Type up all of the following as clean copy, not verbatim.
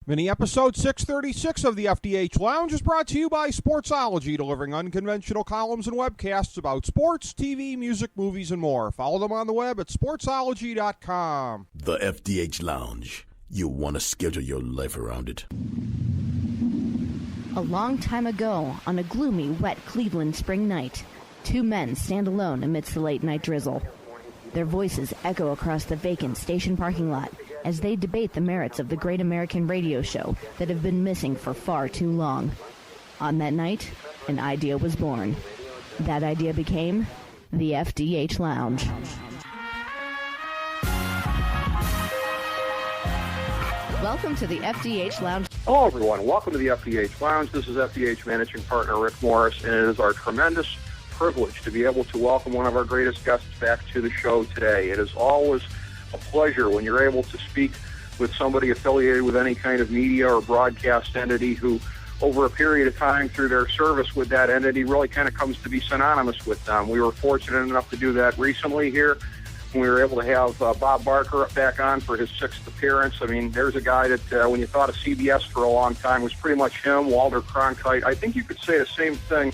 Mini episode 636 of the FDH Lounge is brought to you by Sportsology, delivering unconventional columns and webcasts about sports, TV, music, movies, and more. Follow them on the web at sportsology.com. The FDH Lounge. You want to schedule your life around it. A long time ago, on a gloomy, wet Cleveland spring night, two men stand alone amidst the late-night drizzle. Their voices echo across the vacant station parking lot as they debate the merits of the great American radio show that have been missing for far too long. On that night, an idea was born. That idea became the FDH Lounge. Welcome to the FDH Lounge. Hello, everyone. Welcome to the FDH Lounge. This is FDH Managing Partner Rick Morris, and it is our tremendous privilege to be able to welcome one of our greatest guests back to the show today. It is always a pleasure when you're able to speak with somebody affiliated with any kind of media or broadcast entity who, over a period of time through their service with that entity, really kind of comes to be synonymous with them. We were fortunate enough to do that recently here. We were able to have Bob Barker back on for his sixth appearance. I mean, there's a guy that when you thought of CBS for a long time was pretty much him, Walter Cronkite. I think you could say the same thing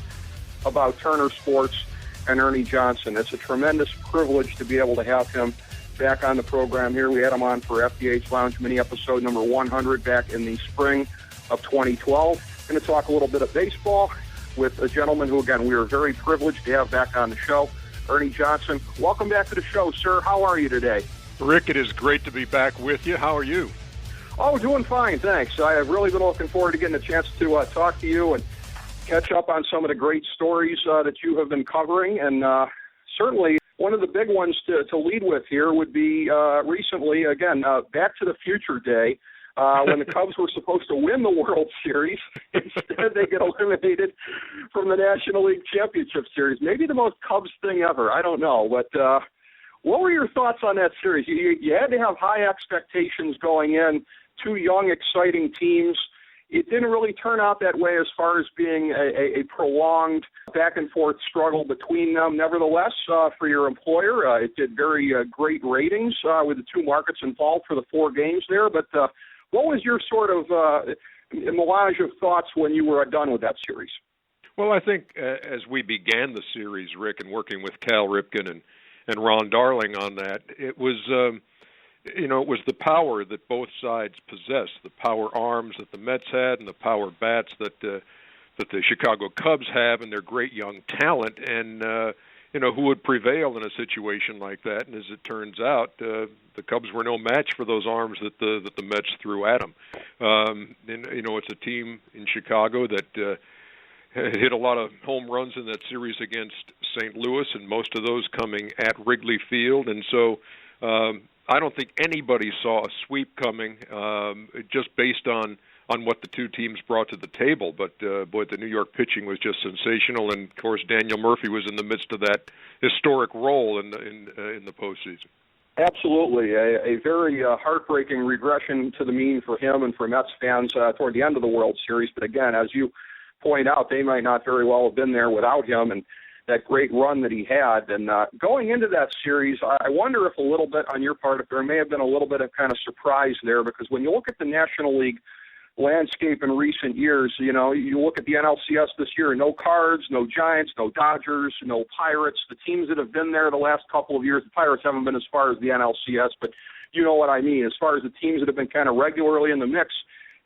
about Turner Sports and Ernie Johnson. It's a tremendous privilege to be able to have him back on the program here. We had him on for FDH Lounge mini episode number 100 back in the spring of 2012. Going to talk a little bit of baseball with a gentleman who, again, we are very privileged to have back on the show, Ernie Johnson. Welcome back to the show, sir. How are you today? Rick, it is great to be back with you. How are you? Oh, doing fine, thanks. I have really been looking forward to getting a chance to talk to you and catch up on some of the great stories that you have been covering. And certainly one of the big ones to lead with here would be recently, again, Back to the Future Day, when the Cubs were supposed to win the World Series. Instead, they get eliminated from the National League Championship Series. Maybe the most Cubs thing ever. I don't know. But what were your thoughts on that series? You had to have high expectations going in, two young, exciting teams. It didn't really turn out that way as far as being a prolonged back-and-forth struggle between them. Nevertheless, for your employer, it did very great ratings with the two markets involved for the 4 games there. But what was your sort of melange of thoughts when you were done with that series? Well, I think as we began the series, Rick, and working with Cal Ripken and Ron Darling on that, it was it was the power that both sides possessed, the power arms that the Mets had and the power bats that the Chicago Cubs have, and their great young talent, and who would prevail in a situation like that. And as it turns out, the Cubs were no match for those arms that the Mets threw at them. It's a team in Chicago that hit a lot of home runs in that series against St. Louis, and most of those coming at Wrigley Field. And so I don't think anybody saw a sweep coming, just based on what the two teams brought to the table. But boy, the New York pitching was just sensational, and of course Daniel Murphy was in the midst of that historic role in the postseason. Absolutely, a very heartbreaking regression to the mean for him and for Mets fans toward the end of the World Series. But again, as you point out, they might not very well have been there without him, and that great run that he had. And going into that series, I wonder if a little bit on your part, if there may have been a little bit of kind of surprise there, because when you look at the National League landscape in recent years, you look at the NLCS this year, no Cards, no Giants, no Dodgers, no Pirates. The teams that have been there the last couple of years, the Pirates haven't been as far as the NLCS, but you know what I mean, as far as the teams that have been kind of regularly in the mix.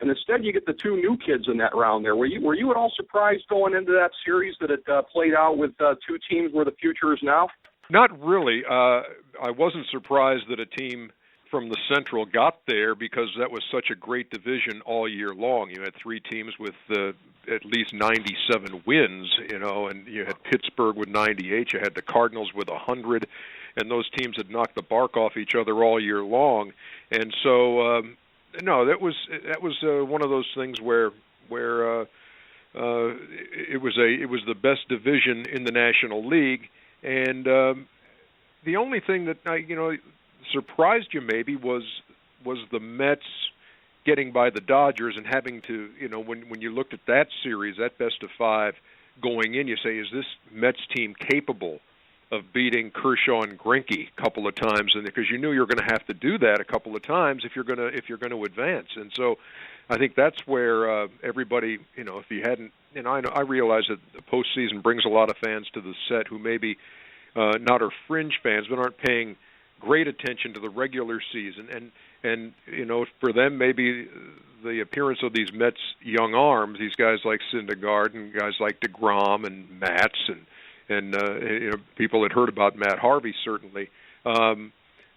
And instead, you get the two new kids in that round there. Were you at all surprised going into that series that it played out with two teams where the future is now? Not really. I wasn't surprised that a team from the Central got there, because that was such a great division all year long. You had 3 teams with at least 97 wins, and you had Pittsburgh with 98. You had the Cardinals with 100, and those teams had knocked the bark off each other all year long. And so no, that was one of those things where it was the best division in the National League, and the only thing that surprised you maybe was the Mets getting by the Dodgers and having to, when you looked at that series, that best of 5 going in, you say, is this Mets team capable of beating Kershaw and Greinke a couple of times? And because you knew you were going to have to do that a couple of times if you're going to advance. And so I think that's where everybody, if you hadn't, I realize that the postseason brings a lot of fans to the set who maybe not are fringe fans, but aren't paying great attention to the regular season. And for them, maybe the appearance of these Mets young arms, these guys like Syndergaard and guys like DeGrom and Matz and people had heard about Matt Harvey certainly.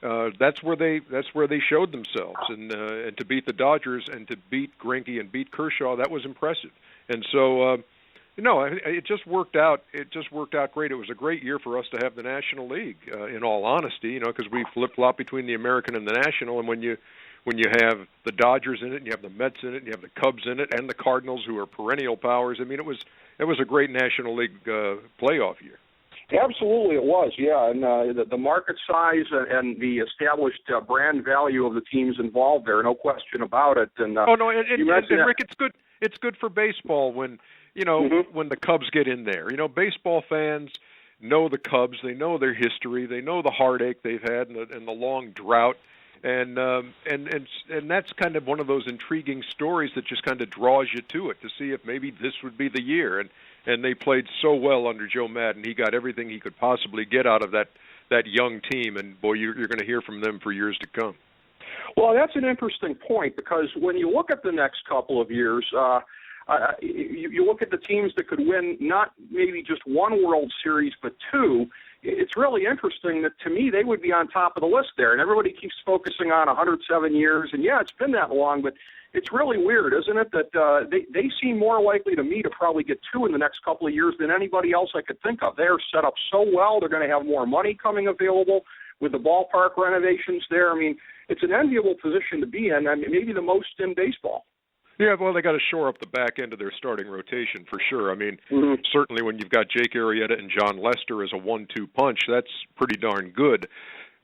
That's where they showed themselves, and to beat the Dodgers and to beat Greinke and beat Kershaw, that was impressive. And so, it just worked out. It just worked out great. It was a great year for us to have the National League. In all honesty, because we flip-flop between the American and the National, and when you have the Dodgers in it, and you have the Mets in it, and you have the Cubs in it, and the Cardinals, who are perennial powers. I mean, it was a great National League playoff year. Absolutely, it was, yeah, and the market size and the established brand value of the teams involved there, no question about it. And Rick, it's good for baseball when when the Cubs get in there. Baseball fans know the Cubs, they know their history, they know the heartache they've had and the long drought, and that's kind of one of those intriguing stories that just kind of draws you to it to see if maybe this would be the year. And they played so well under Joe Madden. He got everything he could possibly get out of that young team, and boy, you're going to hear from them for years to come. Well, that's an interesting point, because when you look at the next couple of years, you look at the teams that could win not maybe just one World Series, but two. It's really interesting that, to me, they would be on top of the list there. And everybody keeps focusing on 107 years, and yeah, it's been that long, but it's really weird, isn't it, that they seem more likely to me to probably get two in the next couple of years than anybody else I could think of. They're set up so well. They're going to have more money coming available with the ballpark renovations there. I mean, it's an enviable position to be in. I mean, maybe the most in baseball. Yeah, well, they got to shore up the back end of their starting rotation for sure. I mean, certainly when you've got Jake Arrieta and John Lester as a 1-2 punch, that's pretty darn good.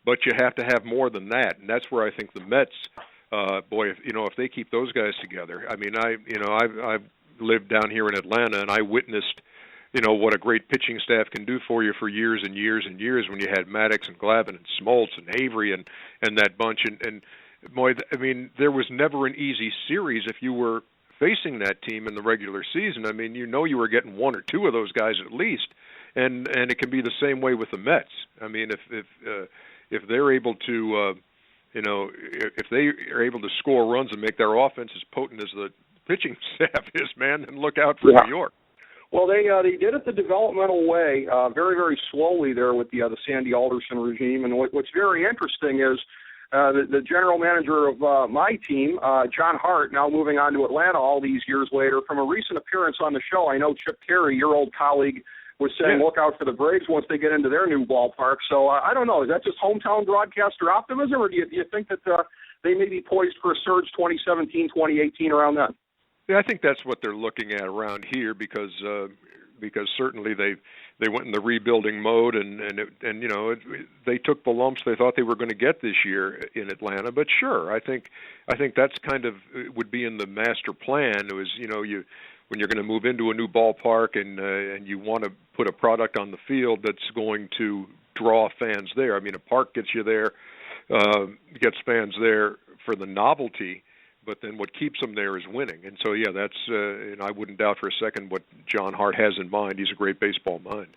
But you have to have more than that, and that's where I think the Mets, if they keep those guys together. I mean, I've lived down here in Atlanta, and I witnessed, what a great pitching staff can do for you for years and years and years when you had Maddox and Glavine and Smoltz and Avery and that bunch. And boy, I mean, there was never an easy series if you were facing that team in the regular season. I mean, you were getting one or two of those guys at least, and it can be the same way with the Mets. I mean, if they're able to, if they are able to score runs and make their offense as potent as the pitching staff is, man, then look out for New York. Well, they did it the developmental way, very, very slowly there with the Sandy Alderson regime. And what's very interesting is the general manager of my team, John Hart, now moving on to Atlanta all these years later. From a recent appearance on the show, I know Chip Carey, your old colleague, was saying look out for the Braves once they get into their new ballpark. So I don't know. Is that just hometown broadcaster optimism, or do you think that they may be poised for a surge 2017, 2018 around then? Yeah, I think that's what they're looking at around here because certainly they went in the rebuilding mode and they took the lumps they thought they were going to get this year in Atlanta. But sure, I think that's kind of would be in the master plan. It was when you're going to move into a new ballpark and you want to put a product on the field that's going to draw fans there. I mean, a park gets you there, gets fans there for the novelty. But then what keeps them there is winning. And so, yeah, that's and I wouldn't doubt for a second what John Hart has in mind. He's a great baseball mind.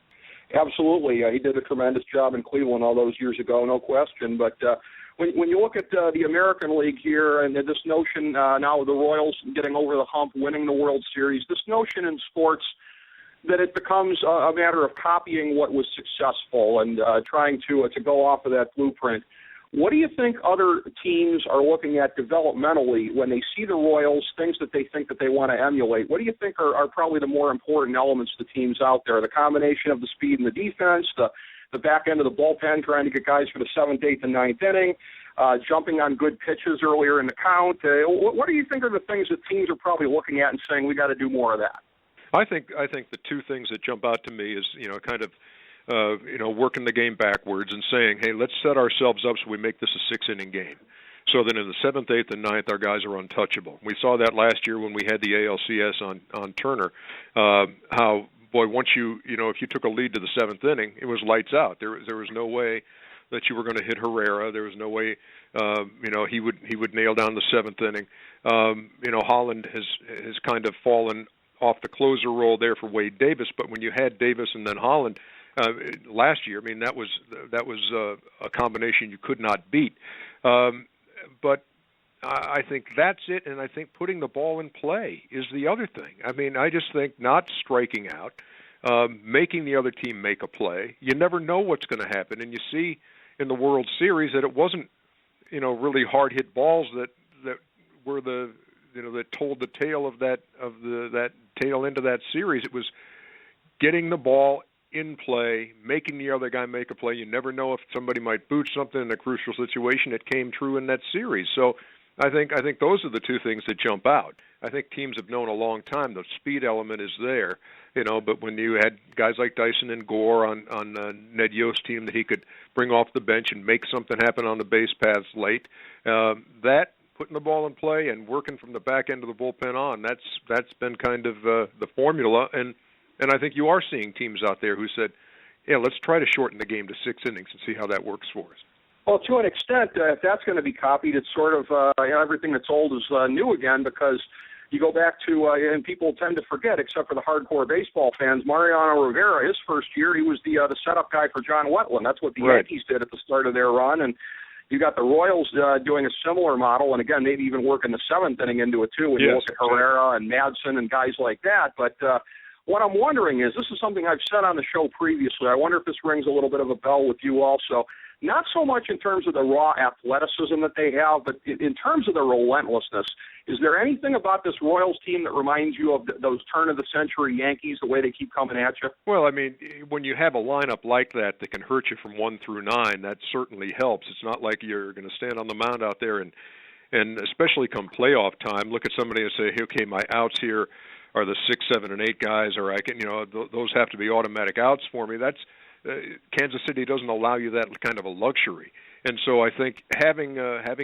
Absolutely. He did a tremendous job in Cleveland all those years ago, no question. But when you look at the American League here and this notion now of the Royals getting over the hump, winning the World Series, this notion in sports that it becomes a matter of copying what was successful and trying to go off of that blueprint. What do you think other teams are looking at developmentally when they see the Royals, things that they think that they want to emulate? What do you think are probably the more important elements to teams out there? The combination of the speed and the defense, the back end of the bullpen, trying to get guys for the 7th, 8th, and 9th inning, jumping on good pitches earlier in the count. What do you think are the things that teams are probably looking at and saying we got to do more of that? I think the two things that jump out to me is kind of working the game backwards and saying, hey, let's set ourselves up so we make this a 6-inning game. So then in the 7th, 8th, and 9th, our guys are untouchable. We saw that last year when we had the ALCS on Turner, how, boy, once if you took a lead to the 7th inning, it was lights out. There was no way that you were going to hit Herrera. There was no way, he would nail down the seventh inning. Holland has kind of fallen off the closer role there for Wade Davis, but when you had Davis and then Holland last year, I mean, that was a combination you could not beat. But I think that's it, and I think putting the ball in play is the other thing. I mean, I just think not striking out, making the other team make a play. You never know what's going to happen, and you see in the World Series that it wasn't, really hard hit balls that were that told the tale of that tail end of that series. It was getting the ball in play, making the other guy make a play. You never know if somebody might boot something in a crucial situation. It came true in that series. So I think those are the two things that jump out. I think teams have known a long time the speed element is there, but when you had guys like Dyson and Gore on Ned Yost's team that he could bring off the bench and make something happen on the base paths late, that putting the ball in play and working from the back end of the bullpen on, that's been kind of the formula. And I think you are seeing teams out there who said, yeah, let's try to shorten the game to 6 innings and see how that works for us. Well, to an extent, if that's going to be copied, it's sort of everything that's old is new again, because you go back to, and people tend to forget, except for the hardcore baseball fans, Mariano Rivera, his first year, he was the setup guy for John Wetland. That's what the Yankees did at the start of their run, and you got the Royals doing a similar model, and again, maybe even working the seventh inning into it too, when you look at Herrera and Madsen and guys like that. But what I'm wondering is, this is something I've said on the show previously, I wonder if this rings a little bit of a bell with you also. Not so much in terms of the raw athleticism that they have, but in terms of the relentlessness. Is there anything about this Royals team that reminds you of those turn-of-the-century Yankees, the way they keep coming at you? Well, I mean, when you have a lineup like that can hurt you from 1 through 9, that certainly helps. It's not like you're going to stand on the mound out there and especially come playoff time, look at somebody and say, hey, okay, my outs here are the 6, 7, and 8 guys, or I can, those have to be automatic outs for me. That's Kansas City doesn't allow you that kind of a luxury, and so I think having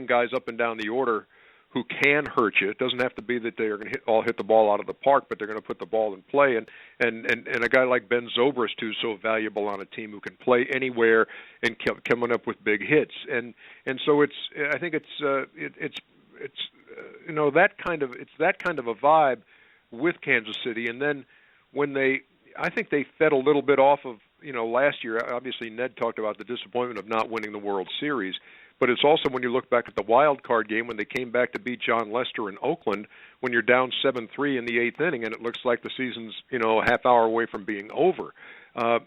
guys up and down the order who can hurt you. It doesn't have to be that they are going to all hit the ball out of the park, but they're going to put the ball in play. And a guy like Ben Zobrist, who's so valuable on a team, who can play anywhere and coming up with big hits. And so I think it's that kind of a vibe with Kansas City. And then I think they fed a little bit off of, last year. Obviously, Ned talked about the disappointment of not winning the World Series, but it's also when you look back at the wild card game when they came back to beat John Lester in Oakland, when you're down 7-3 in the 8th inning and it looks like the season's a half hour away from being over.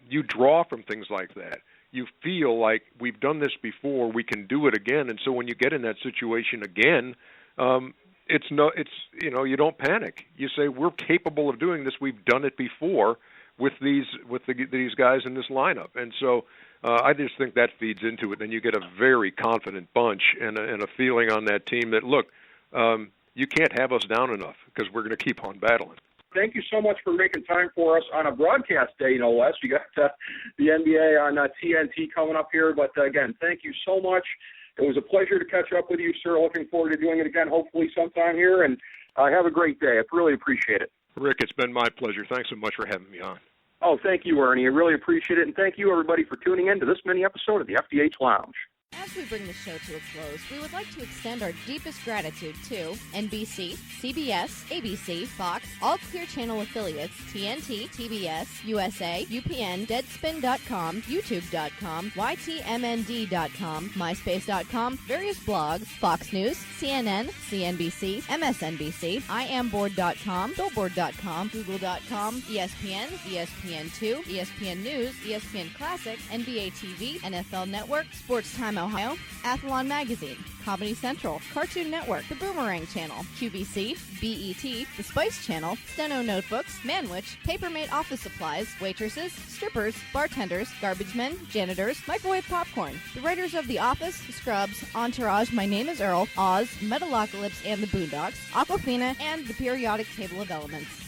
You draw from things like that. You feel like we've done this before, we can do it again, and so when you get in that situation again, you don't panic. You say, we're capable of doing this. We've done it before with these guys in this lineup, and so I just think that feeds into it. And you get a very confident bunch and a feeling on that team that, look, you can't have us down enough because we're going to keep on battling. Thank you so much for making time for us on a broadcast day, no less. You got the NBA on TNT coming up here, but again, thank you so much. It was a pleasure to catch up with you, sir. Looking forward to doing it again, hopefully sometime here, and have a great day. I really appreciate it. Rick, it's been my pleasure. Thanks so much for having me on. Oh, thank you, Ernie. I really appreciate it, and thank you, everybody, for tuning in to this mini episode of the FDH Lounge. As we bring the show to a close, we would like to extend our deepest gratitude to NBC, CBS, ABC, Fox, all Clear Channel affiliates, TNT, TBS, USA, UPN, Deadspin.com, YouTube.com, YTMND.com, MySpace.com, various blogs, Fox News, CNN, CNBC, MSNBC, IamBoard.com, Billboard.com, Google.com, ESPN, ESPN2, ESPN News, ESPN Classic, NBA TV, NFL Network, Sports Time Ohio, Athlon Magazine, Comedy Central, Cartoon Network, The Boomerang Channel, QVC, BET, The Spice Channel, Steno Notebooks, Manwich, Papermate Office Supplies, waitresses, strippers, bartenders, garbage men, janitors, microwave popcorn, the writers of The Office, Scrubs, Entourage, My Name is Earl, Oz, Metalocalypse and the Boondocks, Aquafina, and the periodic table of elements.